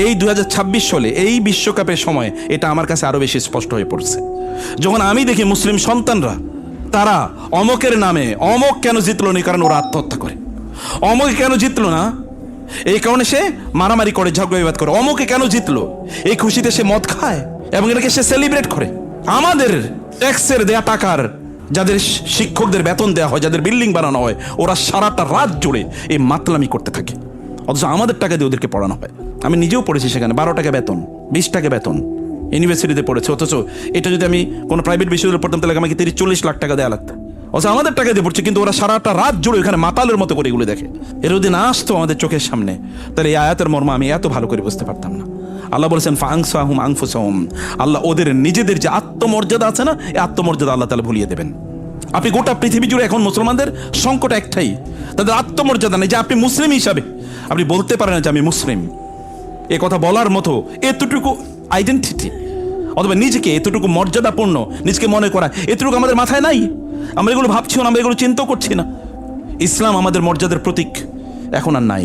এই 2026 সালে এই বিশ্বকাপের সময় এটা আমার কাছে আরো বেশি স্পষ্ট হয়ে পড়ছে, যখন আমি দেখি মুসলিম সন্তানরা তারা অমকের নামে অমক কেন জিতলো না, কারণ ওরা আত্মহত্যা করে। অমকে কেন জিতলো না, এই কারণে সে মারামারি করে, ঝগড়া বিবাদ করে। অমকে কেন জিতলো, এই খুশিতে সে মদ খায় এবং এটাকে সে সেলিব্রেট করে। আমাদের ট্যাক্সের দেয়া টাকার, যাদের শিক্ষকদের বেতন দেওয়া হয়, যাদের বিল্ডিং বানানো হয়, ওরা সারাটা রাত জুড়ে এই মাতলামি করতে থাকে, অথচ আমাদের টাকা দিয়ে ওদেরকে পড়ানো হয়। আমি নিজেও পড়েছি সেখানে, 12 টাকা বেতন, 20 টাকা বেতন, ইউনিভার্সিটিতে পড়েছে। অথচ এটা যদি আমি কোনো প্রাইভেট বিশ্ববিদ্যালয়ে পড়তাম তাহলে আমাকে 30-40 লাখ টাকা দেওয়া লাগতো। অথচ আমাদের টাকা দিয়ে পড়ছে, কিন্তু ওরা সারাটা রাত জুড়ে ওখানে মাতালের মতো করে এগুলো দেখে। এর যদি না আসতো আমাদের চোখের সামনে, তাহলে এই আয়াতের মর্ম আমি এত ভালো করে বুঝতে পারতাম না। আল্লাহ বলেছেন ফাংসাহুম আনফুসাহুম, আল্লাহ ওদের নিজেদের যে আত্মমর্যাদা আছে না, এই আত্মমর্যাদা আল্লাহ তাআলা ভুলিয়ে দেবেন। আপনি গোটা পৃথিবী জুড়ে এখন মুসলমানদের সংকট একটাই, তাদের আত্মমর্যাদা নেই। যে আপনি মুসলিম হিসাবে আপনি বলতে পারেন না যে আমি মুসলিম, এ কথা বলার মতো এতটুকু আইডেন্টিটি অথবা নিজেকে এতটুকু মর্যাদাপূর্ণ নিজেকে মনে করা, এতটুকু আমাদের মাথায় নাই। আমরা এগুলো ভাবছিও না, আমরা এগুলো চিন্তাও করছি না। ইসলাম আমাদের মর্যাদার প্রতীক এখন আর নাই।